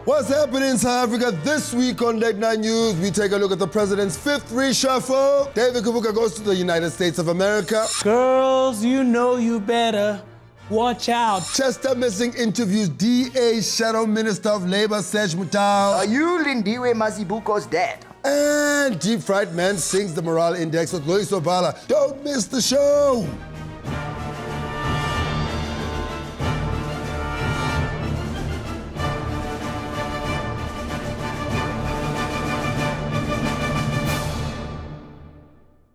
What's happening in South Africa this week on Late Night News? We take a look at the president's fifth reshuffle. David Kubuka goes to the United States of America. Girls, you know you better watch out. Chester Missing interviews DA Shadow Minister of Labor, Serge Mutau. Are you Lindiwe Mazibuko's dad? And Deep Fried Man sings the morale index with Loiso Bala. Don't miss the show.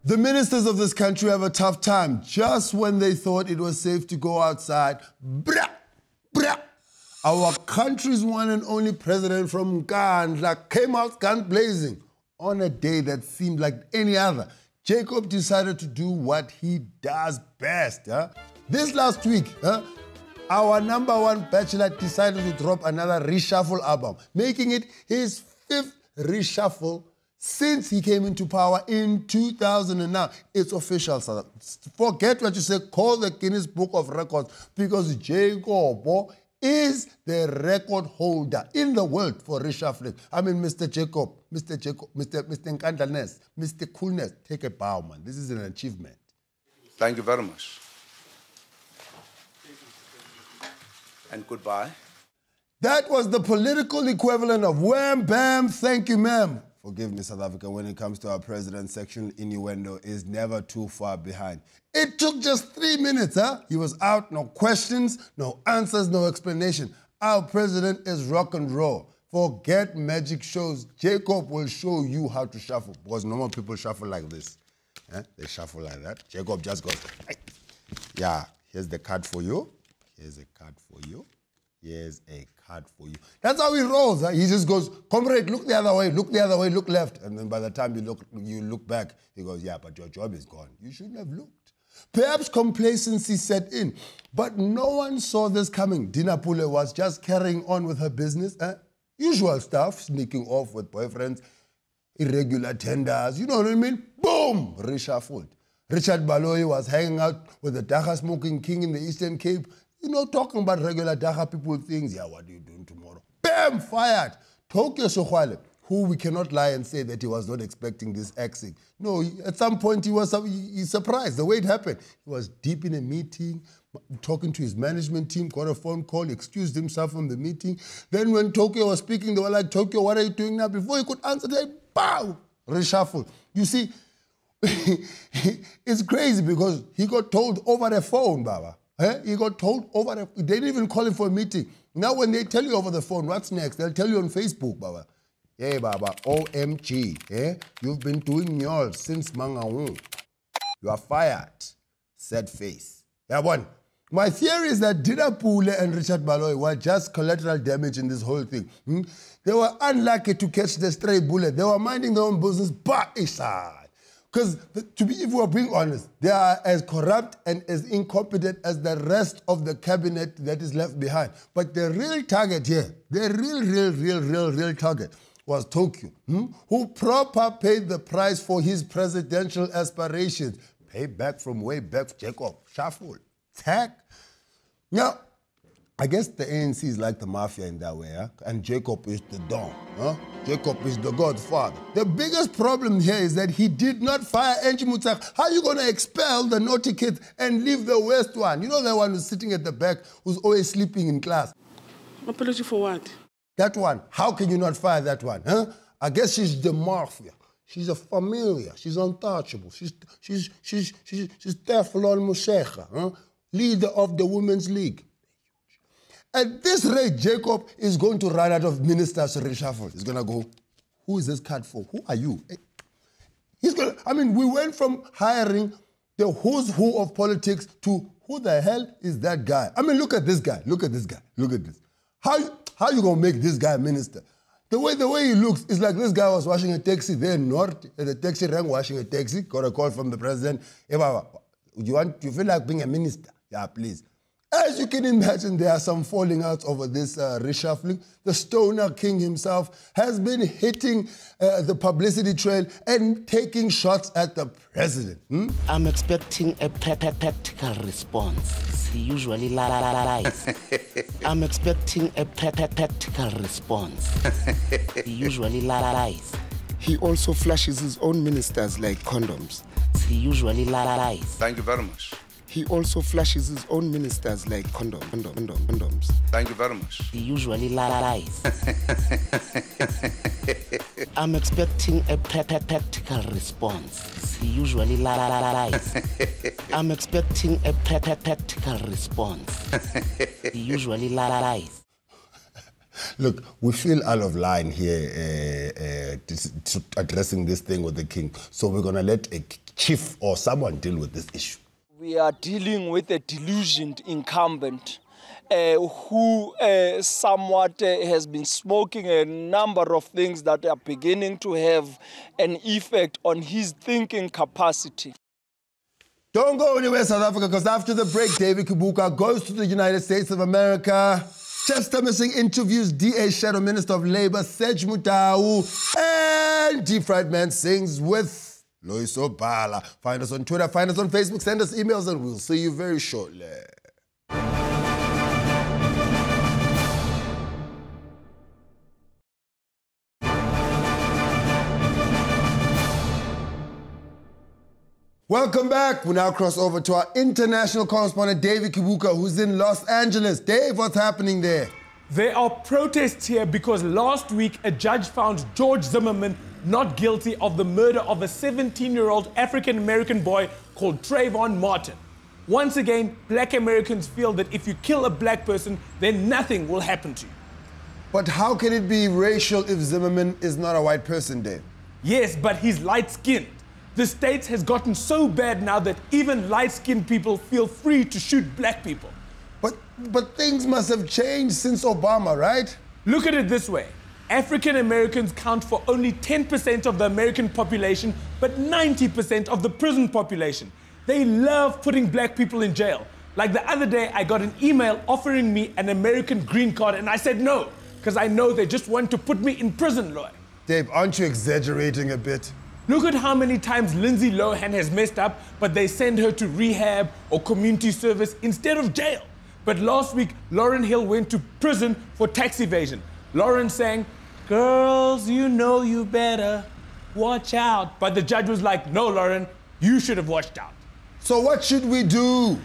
The ministers of this country have a tough time. Just when they thought it was safe to go outside, brah, brah. Our country's one and only president from Nkandla came out gun blazing on a day that seemed like any other. Jacob decided to do what he does best. This last week, our #1 bachelor decided to drop another reshuffle album, making it his fifth reshuffle since he came into power in 2000. And now it's official. Forget what you say, call the Guinness Book of Records, because Jacob is the record holder in the world for reshuffling. I mean, Mr. Jacob, Mr. Nkandlaness, Mr. Coolness, take a bow, man. This is an achievement. Thank you very much. And goodbye. That was the political equivalent of wham, bam, thank you, ma'am. Forgive me, South Africa, when it comes to our president section, innuendo is never too far behind. It took just 3 minutes, He was out, no questions, no answers, no explanation. Our president is rock and roll. Forget magic shows. Jacob will show you how to shuffle, because normal people shuffle like this. They shuffle like that. Jacob just goes, yeah, here's the card for you. Here's a card for you. Here's a card for you. That's how he rolls. He just goes, comrade, look the other way, look the other way, look left. And then by the time you look back, he goes, yeah, but your job is gone. You shouldn't have looked. Perhaps complacency set in, but no one saw this coming. Dinapule was just carrying on with her business. Usual stuff, sneaking off with boyfriends, irregular tenders, you know what I mean? Boom, reshuffled. Richard Baloyi was hanging out with the Dagga smoking king in the Eastern Cape. You know, talking about regular Dagga people things. Yeah, what are you doing tomorrow? Bam, fired. Tokyo Sokhwale, who we cannot lie and say that he was not expecting this axing. No, at some point he surprised the way it happened. He was deep in a meeting, talking to his management team, got a phone call, excused himself from the meeting. Then when Tokyo was speaking, they were like, Tokyo, what are you doing now? Before he could answer, they pow, reshuffle. You see, it's crazy because he got told over the phone, Baba. He got told over the... They didn't even call him for a meeting. Now when they tell you over the phone, what's next? They'll tell you on Facebook, Baba. Hey, Baba, OMG. You've been doing yours since Mangaung. You are fired. Sad face. Yeah, one. My theory is that Dinapule and Richard Baloyi were just collateral damage in this whole thing. They were unlucky to catch the stray bullet. They were minding their own business, but it's hard. Because, if we're being honest, they are as corrupt and as incompetent as the rest of the cabinet that is left behind. But the real target here, the real target was Tokyo, who proper paid the price for his presidential aspirations. Paid back from way back, Jacob, shuffle, tag. Now, I guess the ANC is like the mafia in that way, and Jacob is the don. Jacob is the godfather. The biggest problem here is that he did not fire Angie Mutsak. How are you going to expel the naughty kids and leave the worst one? You know the one who's sitting at the back, who's always sleeping in class. Apology for what? That one. How can you not fire that one? I guess she's the mafia. She's a familiar. She's untouchable. She's Teflon Mushekha, leader of the Women's League. At this rate, Jacob is going to run out of ministers to reshuffle. He's going to go, who is this card for? Who are you? He's going to, I mean, we went from hiring the who's who of politics to who the hell is that guy? I mean, look at this guy. Look at this guy. Look at this. How you going to make this guy a minister? The way he looks, it's like this guy was washing a taxi there north, at the taxi rank washing a taxi, got a call from the president. Hey, Baba, you feel like being a minister? Yeah, please. As you can imagine, there are some falling outs over this reshuffling. The stoner king himself has been hitting the publicity trail and taking shots at the president. I'm expecting a practical response. He usually lies. I'm expecting a practical response. He usually lies. He also flashes his own ministers like condoms. He usually lies. Thank you very much. He also flashes his own ministers like condoms. Thank you very much. He usually lies. I'm expecting a practical response. He usually lies. I'm expecting a practical response. He usually lies. Look, we feel out of line here addressing this thing with the king. So we're going to let a chief or someone deal with this issue. We are dealing with a delusioned incumbent who somewhat has been smoking a number of things that are beginning to have an effect on his thinking capacity. Don't go anywhere, South Africa, because after the break, David Kibuka goes to the United States of America. Chester Missing interviews DA Shadow Minister of Labour, Serge Mutau, and Deep Fried Man sings with Lois Obala. Find us on Twitter, find us on Facebook, send us emails, and we'll see you very shortly. Welcome back. We now cross over to our international correspondent, David Kibuka, who's in Los Angeles. Dave, what's happening there? There are protests here because last week a judge found George Zimmerman not guilty of the murder of a 17-year-old African-American boy called Trayvon Martin. Once again, black Americans feel that if you kill a black person, then nothing will happen to you. But how can it be racial if Zimmerman is not a white person, Dave? Yes, but he's light-skinned. The States has gotten so bad now that even light-skinned people feel free to shoot black people. But things must have changed since Obama, right? Look at it this way. African Americans count for only 10% of the American population, but 90% of the prison population. They love putting black people in jail. Like the other day, I got an email offering me an American green card, and I said no, because I know they just want to put me in prison, Lloyd. Dave, aren't you exaggerating a bit? Look at how many times Lindsay Lohan has messed up, but they send her to rehab or community service instead of jail. But last week, Lauryn Hill went to prison for tax evasion. Lauren sang, "Girls, you know you better watch out." But the judge was like, "No, Lauren, you should have watched out." So what should we do?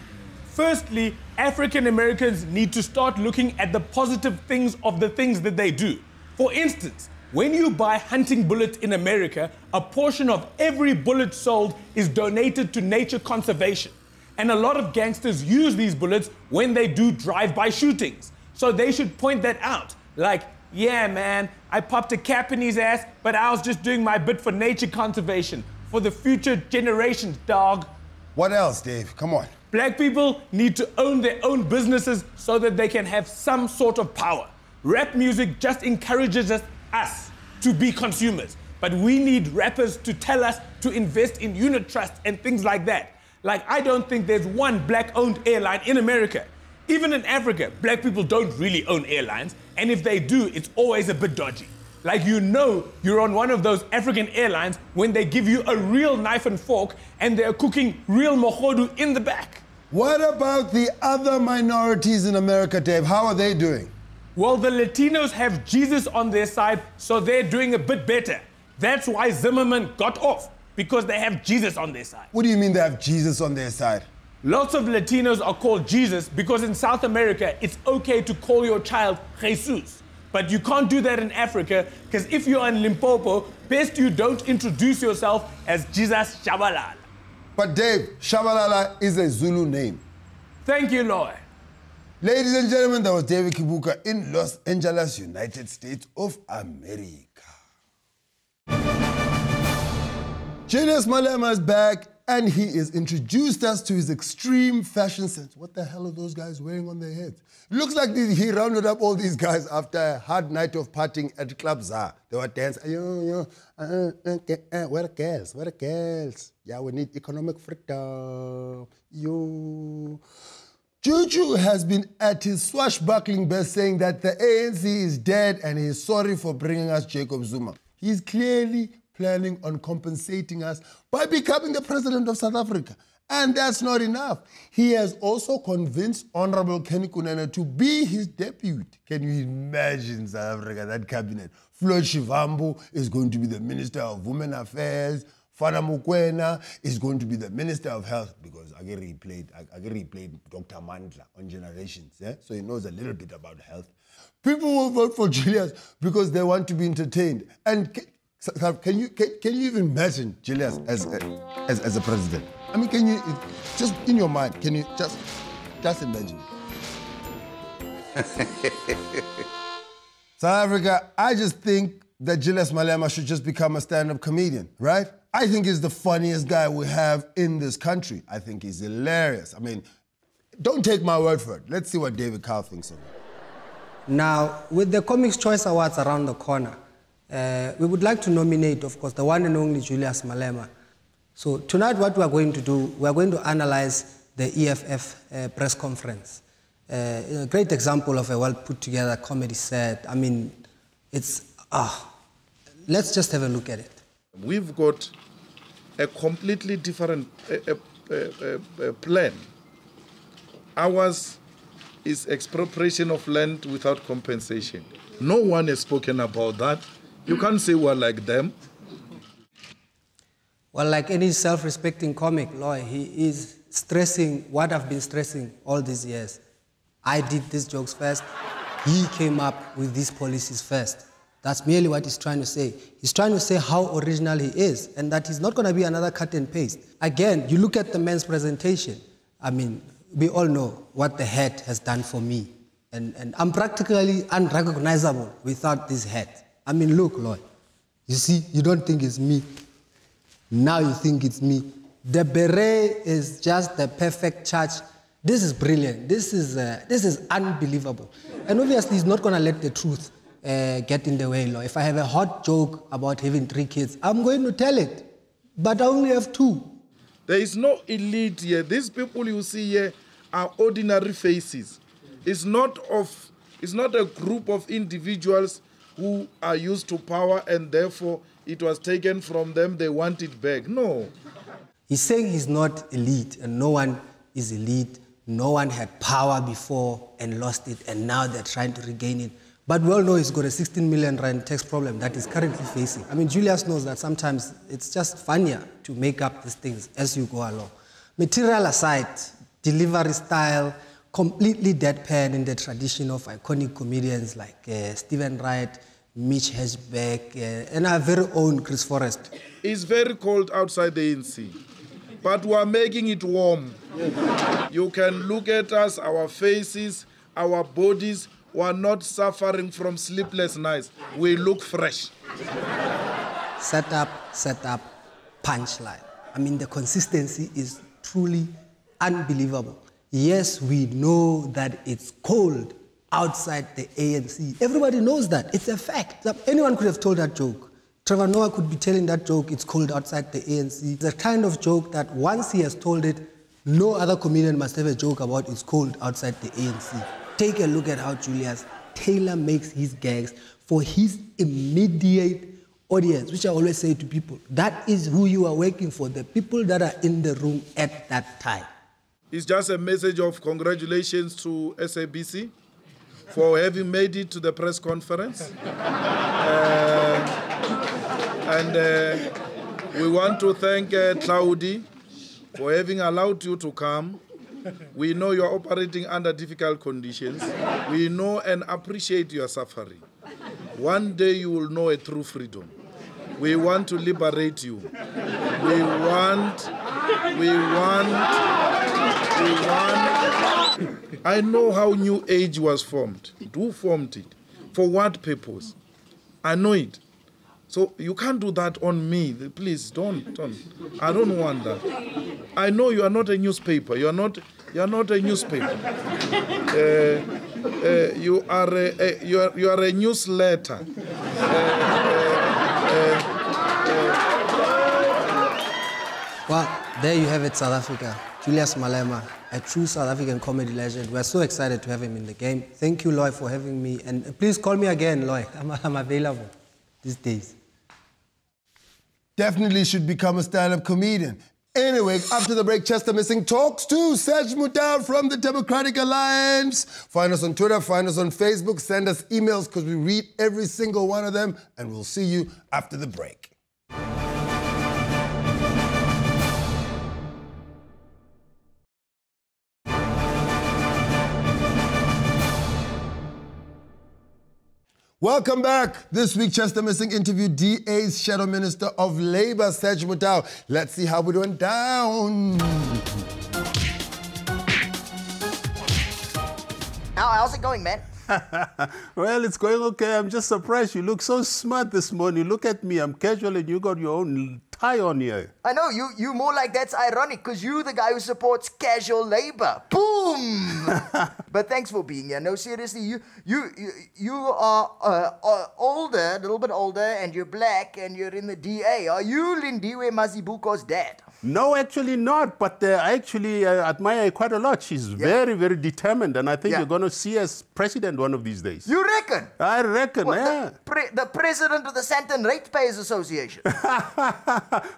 Firstly, African Americans need to start looking at the positive things of the things that they do. For instance, when you buy hunting bullets in America, a portion of every bullet sold is donated to nature conservation. And a lot of gangsters use these bullets when they do drive-by shootings. So they should point that out. Like, yeah, man, I popped a cap in his ass, but I was just doing my bit for nature conservation, for the future generations, dog. What else, Dave? Come on. Black people need to own their own businesses so that they can have some sort of power. Rap music just encourages us to be consumers, but we need rappers to tell us to invest in unit trust and things like that. Like, I don't think there's one black-owned airline in America. Even in Africa, black people don't really own airlines, and if they do, it's always a bit dodgy. Like, you know you're on one of those African airlines when they give you a real knife and fork and they're cooking real mohodu in the back. What about the other minorities in America, Dave? How are they doing? Well, the Latinos have Jesus on their side, so they're doing a bit better. That's why Zimmerman got off, because they have Jesus on their side. What do you mean they have Jesus on their side? Lots of Latinos are called Jesus because in South America, it's okay to call your child Jesus. But you can't do that in Africa, because if you're in Limpopo, best you don't introduce yourself as Jesus Shabalala. But Dave, Shabalala is a Zulu name. Thank you, Lord. Ladies and gentlemen, that was David Kibuka in Los Angeles, United States of America. Julius Malema is back, and he has introduced us to his extreme fashion sense. What the hell are those guys wearing on their heads? It looks like he rounded up all these guys after a hard night of partying at Club Za. They were dancing, where the girls, where the girls? Yeah, we need economic freedom, yo. Juju has been at his swashbuckling best saying that the ANC is dead and he is sorry for bringing us Jacob Zuma. He's clearly planning on compensating us by becoming the president of South Africa. And that's not enough. He has also convinced Honorable Kenny Kunene to be his deputy. Can you imagine South Africa, that cabinet? Floyd Shivambu is going to be the Minister of Women Affairs. Fana Mukwena is going to be the Minister of Health, because Agiri played Dr. Mandla on Generations, yeah? So he knows a little bit about health. People will vote for Julius because they want to be entertained. And can you even imagine Julius as a president? I mean, can you, just in your mind, can you just imagine? South Africa, I just think that Julius Malema should just become a stand-up comedian, right? I think he's the funniest guy we have in this country. I think he's hilarious. I mean, don't take my word for it. Let's see what David Carl thinks of it. Now, with the Comics Choice Awards around the corner, we would like to nominate, of course, the one and only Julius Malema. So tonight what we are going to do, we are going to analyze the EFF press conference. A great example of a well-put-together comedy set. I mean, it's, let's just have a look at it. We've got a completely different plan. Ours is expropriation of land without compensation. No one has spoken about that. You can't say we're like them. Well, like any self-respecting comic, Lloyd, he is stressing what I've been stressing all these years. I did these jokes first. He came up with these policies first. That's merely what he's trying to say. He's trying to say how original he is and that he's not going to be another cut and paste. Again, you look at the man's presentation. I mean, we all know what the hat has done for me. And I'm practically unrecognizable without this hat. I mean, look, Lloyd. You see, you don't think it's me. Now you think it's me. The beret is just the perfect charge. This is brilliant. This is unbelievable. And obviously, he's not going to let the truth get in the way, Lloyd. If I have a hot joke about having 3 kids, I'm going to tell it. But I only have 2. There is no elite here. These people you see here are ordinary faces. It's not a group of individuals who are used to power and therefore it was taken from them, they want it back. No. He's saying he's not elite and no one is elite. No one had power before and lost it and now they're trying to regain it. But we all know he's got a 16 million rand tax problem that he's currently facing. I mean, Julius knows that sometimes it's just funnier to make up these things as you go along. Material aside, delivery style, completely deadpan in the tradition of iconic comedians like Stephen Wright, Mitch Hedgebeck, and our very own Chris Forrest. It's very cold outside the ANC, but we are making it warm. You can look at us, our faces, our bodies. We are not suffering from sleepless nights. We look fresh. Set up, punchline. I mean, the consistency is truly unbelievable. Yes, we know that it's cold outside the ANC. Everybody knows that. It's a fact. Anyone could have told that joke. Trevor Noah could be telling that joke, it's cold outside the ANC. It's the kind of joke that once he has told it, no other comedian must have a joke about it's cold outside the ANC. Take a look at how Julius Taylor makes his gags for his immediate audience, which I always say to people, that is who you are working for, the people that are in the room at that time. It's just a message of congratulations to SABC for having made it to the press conference. We want to thank Claudi for having allowed you to come. We know you're operating under difficult conditions. We know and appreciate your suffering. One day you will know a true freedom. We want to liberate you. We want. I know how New Age was formed. Who formed it? For what purpose? I know it. So you can't do that on me. Please don't. I don't want that. I know you are not a newspaper. You are not a newspaper. You are a newsletter. Well, there you have it, South Africa. Julius Malema a true South African comedy legend. We're so excited to have him in the game. Thank you, Loy, for having me. And please call me again, Loy. I'm available these days. Definitely should become a stand-up comedian. Anyway, after the break, Chester Missing talks to Serge Mutau from the Democratic Alliance. Find us on Twitter, find us on Facebook, send us emails because we read every single one of them, and we'll see you after the break. Welcome back. This week, Chester Missing interviewed DA's Shadow Minister of Labour, Serge Mutau. Let's see how it went down. How's it going, man? Well, it's going okay. I'm just surprised. You look so smart this morning. Look at me. I'm casual and you got your own tie on here. I know, you more like that's ironic because you're the guy who supports casual labor. Boom! But thanks for being here. No, seriously, you are older, a little bit older, and you're black, and you're in the DA. Are you Lindiwe Mazibuko's dad? No, actually not. But I actually admire her quite a lot. She's very, very determined. And I think you're going to see her as president one of these days. You reckon? I reckon, what, the president of the Santon Ratepayers Association?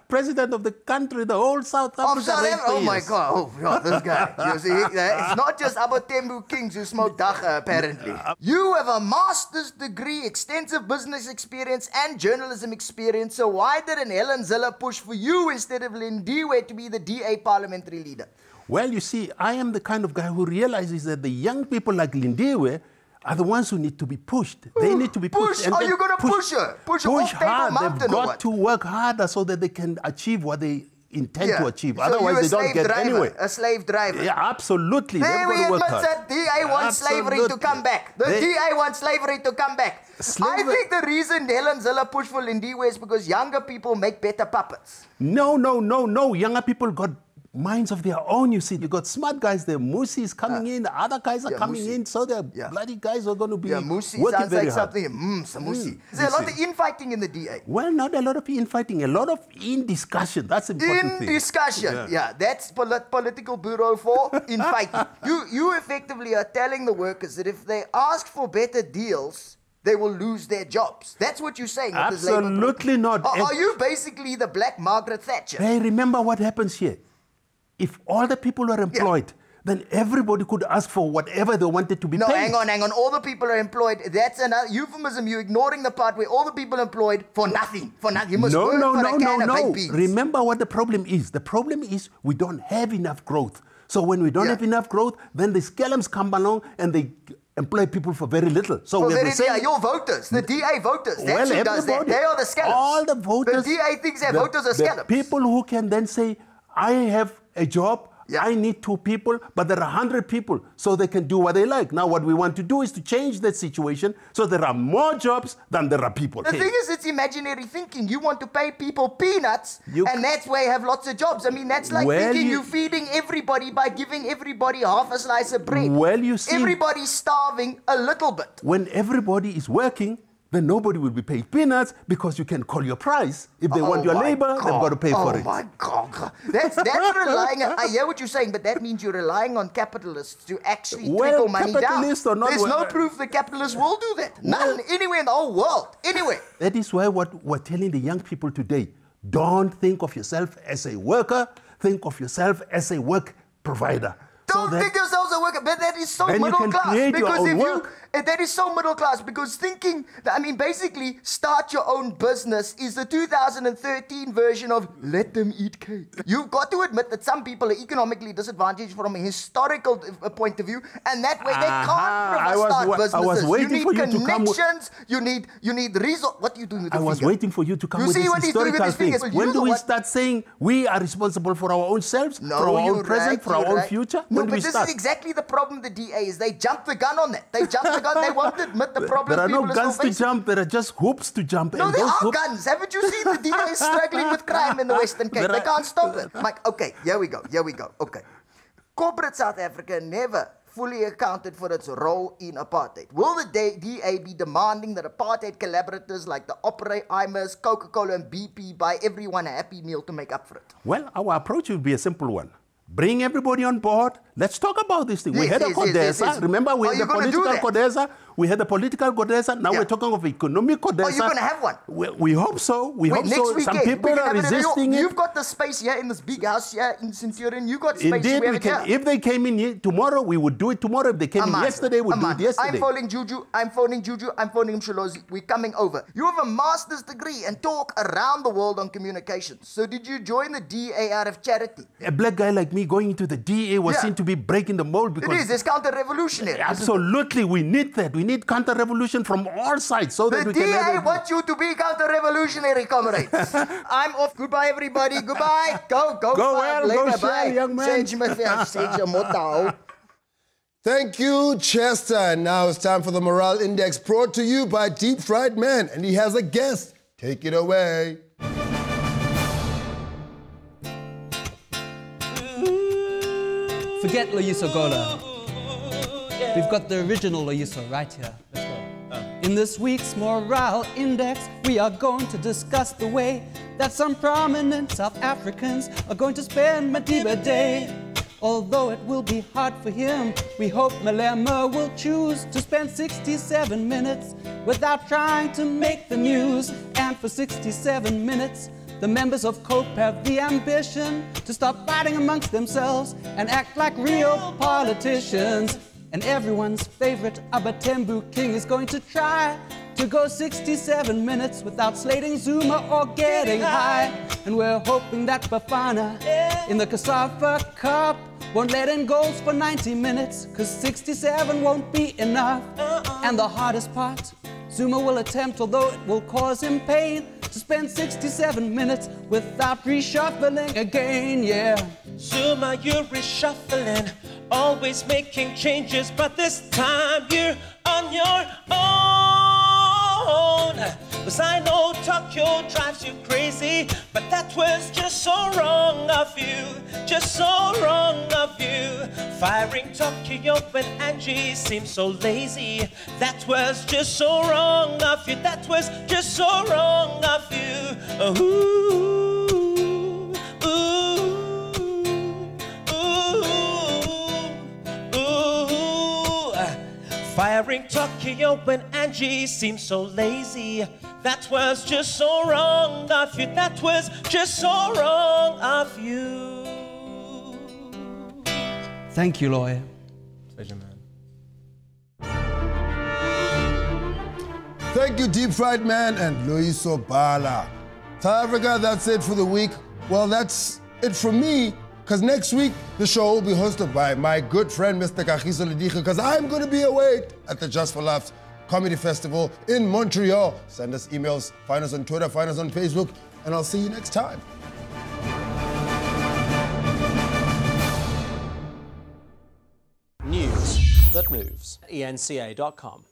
President of the country, the whole South Africa. Oh, my God. Oh, God, this guy. You see, it's not just Abatembu Kings who smoke dacha, apparently. You have a master's degree, extensive business experience, and journalism experience. So why did Helen Zille push for you instead of Lindiwe to be the DA parliamentary leader? Well, you see, I am the kind of guy who realizes that the young people like Lindiwe are the ones who need to be pushed. They need to be pushed. Are you going to push her? Push her off hard. Mountain. They've got to work harder so that they can achieve what they intend to achieve. So otherwise, they don't get anywhere. A slave driver. Yeah, absolutely. There we admit that DA wants slavery to come back. The DA wants slavery to come back. I think the reason Helen Zille pushed for Lindiwe is because younger people make better puppets. No. Younger people got minds of their own, you see. You got smart guys there. Musi is coming in. The other guys are coming in. So the bloody guys are going to be Musi working sounds very like hard. something. Musi. Is there a lot of infighting in the DA? Well, not a lot of infighting. A lot of in-discussion. That's the important thing. In-discussion. Yeah, that's political bureau for infighting. You effectively are telling the workers that if they ask for better deals, they will lose their jobs. That's what you're saying. Absolutely not. Are you basically the black Margaret Thatcher? Hey, remember what happens here. If all the people are employed, then everybody could ask for whatever they wanted to be paid. No, hang on. All the people are employed. That's another euphemism. You're ignoring the part where all the people are employed for nothing. For nothing. You must work for a can of baked beans. Remember what the problem is. The problem is we don't have enough growth. So when we don't have enough growth, then the scalums come along and they employ people for very little. So your voters, the DA voters. That's who does that. They are the scallops. All the voters. The DA thinks their voters are scallops. The people who can then say, I have a job, I need 2 people, but there are 100 people, so they can do what they like. Now what we want to do is to change that situation so there are more jobs than there are people. The thing is, it's imaginary thinking. You want to pay people peanuts, and that's why you have lots of jobs. I mean, that's like thinking you're feeding everybody by giving everybody half a slice of bread. Well, you see, everybody's starving a little bit. When everybody is working, then nobody will be paid peanuts because you can call your price. If they want your labor, they've got to pay for it. Oh my God. That's relying on, I hear what you're saying, but that means you're relying on capitalists to actually trickle money down. There's no proof the capitalists will do that. None, anywhere in the whole world, anywhere. That is why what we're telling the young people today, don't think of yourself as a worker, think of yourself as a work provider. Don't think yourselves a worker, but that is so middle class. Because that is so middle class because thinking, I mean, basically, start your own business is the 2013 version of let them eat cake. You've got to admit that some people are economically disadvantaged from a historical point of view, and that way they can't start businesses. I was waiting for you to come. You need resources. What are you doing with the I was waiting for you to come with these historical things. When do we start saying we are responsible for our own selves, for our own present, for our own future? No, but this is exactly the problem the DA is. They jumped the gun on that. They jumped the gun. They won't admit the problem. There are no guns to jump. There are just hoops to jump. No, there are guns. Haven't you seen the DA struggling with crime in the Western Cape? They can't stop it. Mike, okay, here we go. Okay. Corporate South Africa never fully accounted for its role in apartheid. Will the DA be demanding that apartheid collaborators like the Oppenheimers, Coca-Cola and BP buy everyone a Happy Meal to make up for it? Well, our approach would be a simple one. Bring everybody on board. Let's talk about this thing. We had a Codesa. Remember, we had the political Codesa. We had the political Codesa. Now we're talking of economic Codesa. Are you going to have one? We hope so. We hope so. Some people are resisting it. You've got the space here in this big house here in Centurion. You've got space. Indeed, we can. If they came in here tomorrow, we would do it tomorrow. If they came in yesterday, we'd do it yesterday. I'm phoning Juju. I'm phoning Msholozi. We're coming over. You have a master's degree and talk around the world on communications. So did you join the DA out of charity? A black guy like me going into the DA was seen to be breaking the mold because... It is. It's counter-revolutionary. Absolutely. We need that. We need counter-revolution from all sides so that we can... The DA wants you to be counter-revolutionary, comrades. I'm off. Goodbye, everybody. Goodbye. Go well. Later. Go share, young man. Thank you, Chester. And now it's time for the Morale Index brought to you by Deep Fried Man. And he has a guest. Take it away. Forget Loyiso Gola. We've got the original Loyiso right here. Let's go. In this week's Morale Index, we are going to discuss the way that some prominent South Africans are going to spend Madiba Day. Although it will be hard for him, we hope Malema will choose to spend 67 minutes without trying to make the news. And for 67 minutes, the members of COPE have the ambition to stop fighting amongst themselves and act like real politicians. And everyone's favorite Abatembu King is going to try to go 67 minutes without slating Zuma or getting high. And we're hoping that Bafana in the Cassava Cup won't let in goals for 90 minutes, cause 67 won't be enough. And the hardest part, Zuma will attempt, although it will cause him pain, to spend 67 minutes without reshuffling again, yeah. Zuma, you're reshuffling, always making changes, but this time you're on your own. Cause I know Tokyo drives you crazy, but that was just so wrong of you, just so wrong of you. Firing Tokyo when Angie seems so lazy, that was just so wrong of you, that was just so wrong of you. Firing Tokyo when Angie seems so lazy, that was just so wrong of you, that was just so wrong of you. Thank you, lawyer. Pleasure, man. Thank you, Deep Fried Man and Loyiso Bala. South Africa, that's it for the week. Well, that's it from me, because next week the show will be hosted by my good friend, Mr. Kagiso Lediche, because I'm going to be away at the Just for Laughs Comedy Festival in Montreal. Send us emails, find us on Twitter, find us on Facebook, and I'll see you next time. News that moves. ENCA.com.